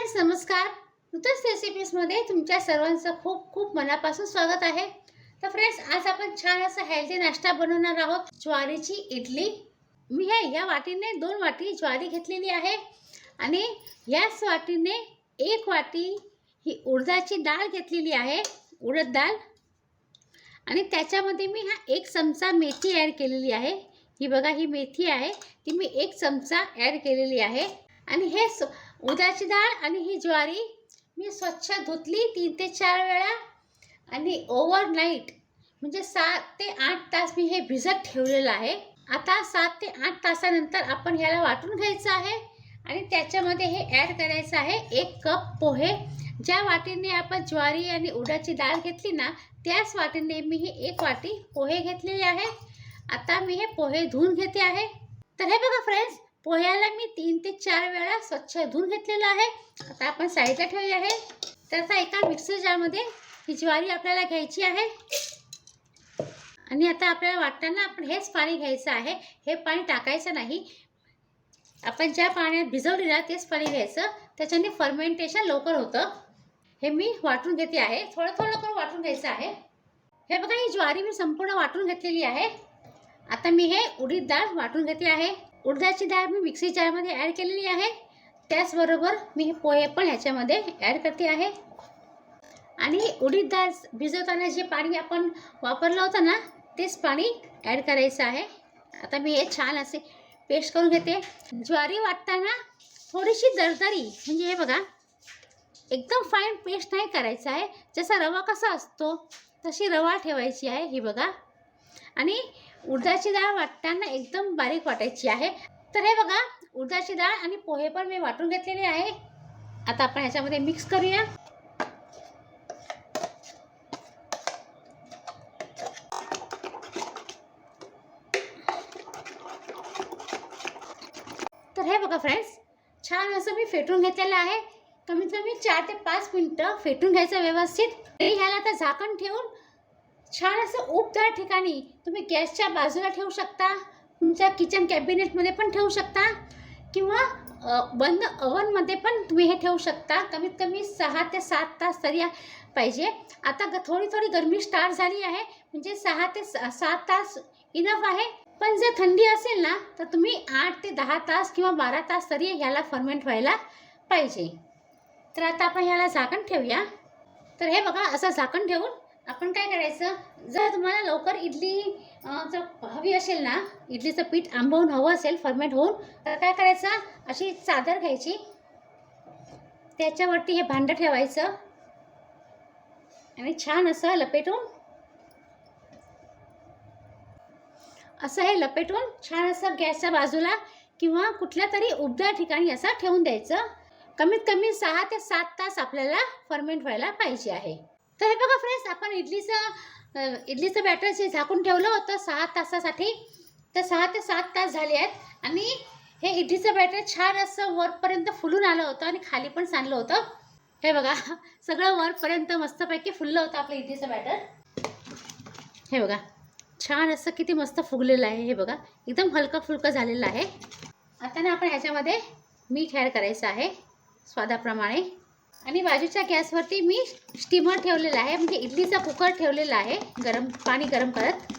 Friends नमस्कार. नूतन रेसिपीजमध्ये तुमच्या सर्वांचं खूप खूप मनापासून स्वागत आहे. तर फ्रेंड्स आज आपण छान असा हेल्दी नाश्ता बनवणार आहोत. ज्वारीची इडली. मी या वाटीने 2 वाटी ज्वारी घेतलेली आहे आणि याच वाटीने 1 वाटी ही उडदाची डाळ घेतलेली आहे, उडद डाळ. आणि त्याच्यामध्ये मी 1 चमचा मेथी ॲड केलेली आहे. ही बघा, ही मेथी आहे ती मी 1 चमचा ॲड केलेली आहे. आणि हे उडदाची डाळ आणि ही ज्वारी मी स्वच्छ धुतली 3 ते 4 वेळा आणि ओव्हरनाईट म्हणजे 7 ते 8 तास मी हे भिजत ठेवलेलं आहे. आता 7 ते 8 तासानंतर आपण ह्याला वाटून घ्यायचं आहे आणि त्याच्यामध्ये हे ॲड करायचं आहे 1 कप पोहे. ज्या वाटीने आपण ज्वारी आणि उडदाची डाळ घेतली ना, त्याच वाटीने मी हे 1 वाटी पोहे घेतलेले आहे. आता मी हे पोहे धुवून घेते आहे. तर हे बघा फ्रेंड्स, पोह्याला मी 3 ते 4 वेळा स्वच्छ धुवून घेतलेलं आहे. आता आपण साईडला ठेवूया आहे. तर आता एका मिक्सर जारमध्ये ही ज्वारी आपल्याला घ्यायची आहे आणि आता आपल्याला वाटताना आपण हेच पाणी घ्यायचं आहे. हे पाणी टाकायचं नाही. आपण ज्या पाण्यात भिजवली ना तेच पाणी घ्यायचं, त्याच्याने फर्मेंटेशन लवकर होतं. हे मी वाटून घेते आहे. थोडं थोडं करून वाटून घ्यायचं आहे. हे बघा, ही ज्वारी मी संपूर्ण वाटून घेतलेली आहे. आता मी हे उडीद डाळ वाटून घेते आहे. उडदाची डाळ मी मिक्सी जारमध्ये ॲड केलेली आहे. त्याचबरोबर मी हे पोहे पण ह्याच्यामध्ये ॲड करते आहे. आणि उडीद डाळ भिजवताना जे पाणी आपण वापरलं होतं ना, तेच पाणी ॲड करायचं आहे. आता मी हे छान असे पेस्ट करून घेते. ज्वारी वाटताना थोडीशी दरदरी, म्हणजे हे बघा, एकदम फाईन पेस्ट नाही करायचं आहे. जसा रवा कसा असतो तशी रवा ठेवायची आहे. ही बघा. आणि उडदाची डाळ वाटताना एकदम बारीक वाटायची आहे. तर हे बघा, उडदाची डाळ आणि पोहे पण मी वाटून घेतलेले आहे. आता आपण ह्याच्यामध्ये मिक्स करूया. तर हे बघा फ्रेंड्स, छान असं मी फेटून घेतलेलं आहे. कमीत कमी 4 ते 5 मिनिटं फेटून घ्यायचं व्यवस्थित. आणि ह्याला आता झाकण ठेवून छान असं उबदार ठिकाणी तुम्ही गॅसच्या बाजूला ठेवू शकता, तुमच्या किचन कॅबिनेटमध्ये पण ठेवू शकता किंवा बंद ओव्हनमध्ये पण तुम्ही हे ठेवू शकता. कमीत कमी 6 ते 7 तास तरी पाहिजे. आता थोडी थोडी गरमी स्टार्ट झाली आहे, म्हणजे 6 ते 7 तास इनफ आहे. पण जर थंडी असेल ना तर तुम्ही 8 ते 10 तास किंवा 12 तास तरी ह्याला फर्मेंट व्हायला पाहिजे. तर आता आपण ह्याला झाकण ठेवूया. तर हे बघा, असं झाकण ठेवून आपण काय करायचं, जर तुम्हाला लवकर इडली जर हवी असेल ना, इडलीचं पीठ आंबवून हवं असेल फर्मेंट होऊन, तर काय करायचं, अशी चादर घ्यायची, त्याच्यावरती हे भांडं ठेवायचं आणि छान असं लपेटून, असं हे लपेटून छान असं गॅसच्या बाजूला किंवा कुठल्या तरी उबदार ठिकाणी असं ठेवून द्यायचं. कमीत कमी 6 ते 7 तास आपल्याला फर्मेंट व्हायला पाहिजे आहे. तर हे बघा फ्रेंड्स, आपण इडलीचं बॅटर जे झाकून ठेवलं होतं 6 तासासाठी, तर 6 ते 7 तास झाले आहेत आणि हे इडलीचं बॅटर छान असं वरपर्यंत फुलून आलं होतं आणि खाली पण सांडलं होतं. हे बघा, सगळं वरपर्यंत मस्तपैकी फुललं होतं आपलं इडलीचं बॅटर. हे बघा, छान असं किती मस्त फुगलेलं आहे. हे बघा, एकदम हलकं फुलकं झालेलं आहे. आता ना आपण ह्याच्यामध्ये मीठ ॲड करायचं आहे स्वादाप्रमाणे. आणि बाजूच्या गॅसवरती मी स्टीमर ठेवलेला आहे, म्हणजे इडलीचा कुकर ठेवलेला आहे पाणी गरम करत.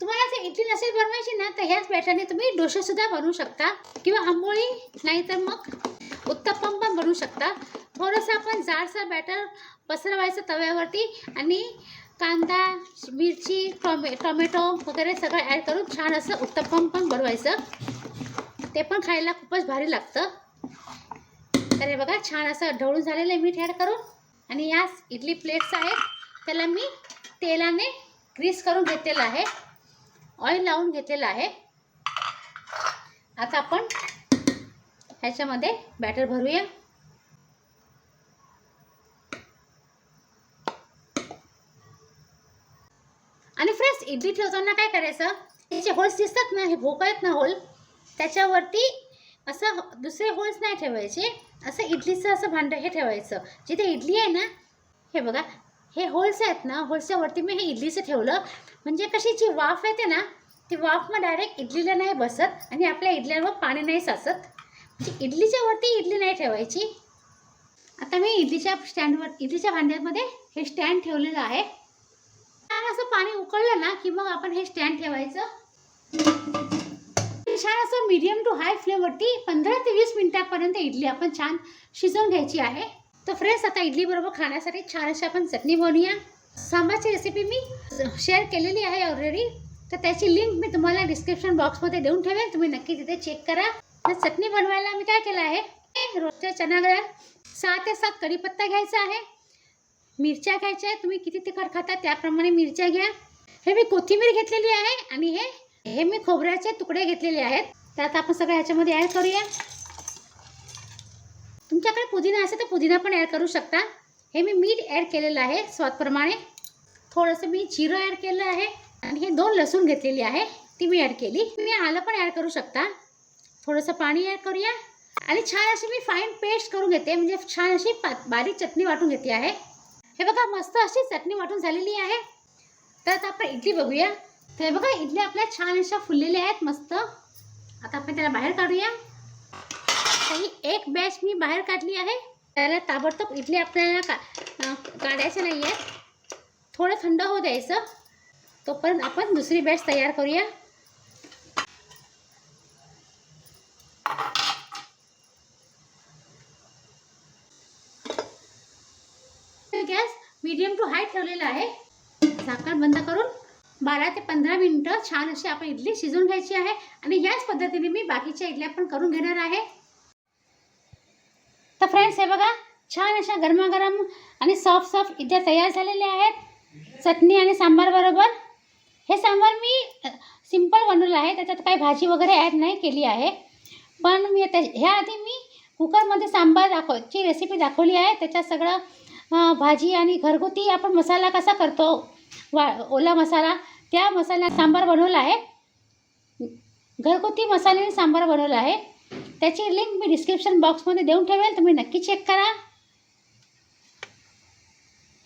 तुम्हाला जर इडली नसेल बनवायची ना, तर ह्याच बॅटरने तुम्ही डोसेसुद्धा बनवू शकता किंवा आंबोळी, नाहीतर मग उत्तप्पम पण बनवू शकता. थोडंसं आपण जाडसर बॅटर पसरवायचं तव्यावरती आणि कांदा, मिरची, टोमॅटो वगैरे सगळं ॲड करून छान असं उत्तप्पम पण बनवायचं. ते पण खायला खूपच भारी लागतं. तर हे बघा, छान असं ढवळून झालेलं आहे मीठ ॲड करून. आणि या इडली प्लेट्स आहेत, त्याला मी तेलाने ग्रीस करून घेतलेलं आहे, ऑइल लावून घेतलेलं आहे. आता आपण ह्याच्यामध्ये बॅटर भरूया. आणि फ्रेंड्स, इडली ठेवताना काय करायचं, हे जे होल्स दिसतात ना, हे भोकं आहेत ना होल, त्याच्यावरती असं दुसरे होल्स नाही ठेवायचे. असं इडलीचं असं भांडं हे ठेवायचं जिथे इडली आहे ना. हे बघा, हे होल्स आहेत ना, होल्सच्या वरती मी हे इडलीचं ठेवलं, म्हणजे कशी जी वाफ येते ना, ती वाफ मग डायरेक्ट इडलीला नाही बसत आणि आपल्या इडल्यांवर पाणी नाही साचत. इडलीच्या वरती इडली नाही ठेवायची. आता मी इडलीच्या भांड्यामध्ये हे स्टँड ठेवलेलं आहे. छान असं पाणी उकळलं ना की मग आपण हे स्टँड ठेवायचं. छान असं मीडियम टू हाय फ्लेमवरती 15 ते 20 मिनिटांपर्यंत इडली आपण छान शिजवून घ्यायची आहे. तर फ्रेंड्स, आता इडली बरोबर खाण्यासाठी छान अशी आपण चटणी बनवूया. सांबारची रेसिपी मी शेअर केलेली आहे ऑलरेडी, तर त्याची लिंक मी तुम्हाला डिस्क्रिप्शन बॉक्समध्ये देऊन ठेवेल. तुम्ही नक्की तिथे चेक करा. तर चटणी बनवायला मी काय केलं आहे, रोजच्या चणा डाळ 6 ते 7 कढीपत्ता घ्यायचा आहे. मिरच्या घ्यायच्या आहे, तुम्ही किती तिखट खाता त्याप्रमाणे मिरच्या घ्या. हे मी कोथिंबीर घेतलेली आहे आणि हे मी खोबऱ्याचे तुकडे घेतलेले आहेत. तर आता आपण सगळं ह्याच्यामध्ये ॲड करूया. तुमच्याकडे पुदिना असेल तर पुदिना पण ॲड करू शकता. हे मी मीठ ॲड केलेलं आहे स्वादप्रमाणे. थोडंसं मी जिरं ॲड केलं आहे आणि हे 2 लसूण घेतलेली आहे, ती मी ॲड केली. तुम्ही आलं पण ॲड करू शकता. थोडंसं पाणी ॲड करूया आणि छान अशी मी फाईन पेस्ट करून घेते, म्हणजे छान अशी बारीक चटणी वाटून घेते आहे. हे बघा, मस्त अशी चटणी वाटून झालेली आहे. तर आता आपण इडली बघूया. तर हे बघा, इडल्या आपल्या छान अशा फुललेल्या आहेत मस्त. आता आपण त्याला बाहेर काढूया. ही एक बॅच मी बाहेर काढली आहे. त्याला ताबडतोब इडली आपल्याला काढायचं नाही आहे, थोडं थंड होऊ द्यायचं. तोपर्यंत आपण दुसरी बॅच तयार करूया. गॅस मीडियम टू हाय ठेवलेला आहे. झाकण बंद करून 12 ते 15 मिनिटं छान अशी आपण इडली शिजवून घ्यायची आहे. आणि याच पद्धतीने मी बाकीच्या इडल्या पण करून घेणार आहे. तर फ्रेंड्स, हे बघा, छान अशा गरमागरम आणि सॉफ्ट इडल्या तयार झालेल्या आहेत चटणी आणि सांबार बरोबर. हे सांबार मी सिंपल बनवलं आहे, त्याच्यात काही भाजी वगैरे ॲड नाही केली आहे. पण मी ह्याआधी मी कुकरमध्ये सांबारची रेसिपी दाखवली आहे. त्याच्यात सगळं भाजी आणि घरगुती आपण मसाला कसा करतो, ओला मसाला, त्या मसाला सांबार बनवला आहे. घरगुती मसाल्याने सांबार बनवला आहे. त्याची लिंक मी डिस्क्रिप्शन बॉक्समध्ये देऊन ठेवेल, तुम्ही नक्की चेक करा.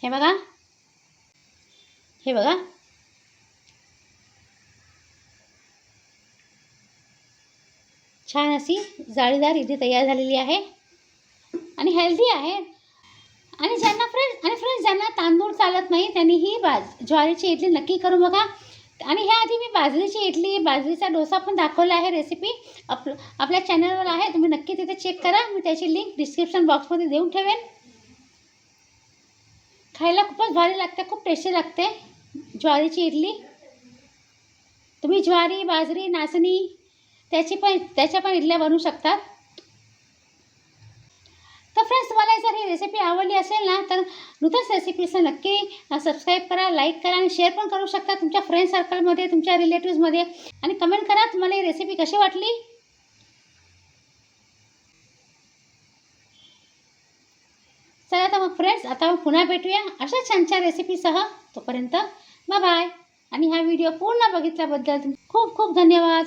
हे बघा, हे बघा, छान अशी जाळीदार इडली तयार झालेली आहे आणि हेल्दी आहे. आणि फ्रेंड्स ज्यांना तांदूळ चालत नाही त्यांनी ही ज्वारीची इडली नक्की करून बघा. आणि ह्याआधी मी बाजरीची इडली, बाजरीचा डोसा पण दाखवला आहे रेसिपी, आपल्या चॅनलवर आहे, तुम्ही नक्की तिथे चेक करा. मी त्याची लिंक डिस्क्रिप्शन बॉक्समध्ये देऊन ठेवेन. खायला खूपच भारी लागते, खूप टेस्टी लागते ज्वारीची इडली. तुम्ही ज्वारी, बाजरी, नाचणी त्याच्या पण इडल्या बनवू शकतात. तर फ्रेंड्स, तुम्हाला जर ही रेसिपी आवडली असेल ना, तर नूतन रेसिपीचं नक्की सबस्क्राईब करा, लाईक करा आणि शेअर पण करू शकता तुमच्या फ्रेंड सर्कलमध्ये, तुमच्या रिलेटिव्समध्ये. आणि कमेंट करा तुम्हाला ही रेसिपी कशी वाटली. चला तर मग फ्रेंड्स, आता आपण पुन्हा भेटूया अशा छान छान रेसिपीसह. तोपर्यंत बाय बाय. आणि हा व्हिडिओ पूर्ण बघितल्याबद्दल खूप खूप धन्यवाद.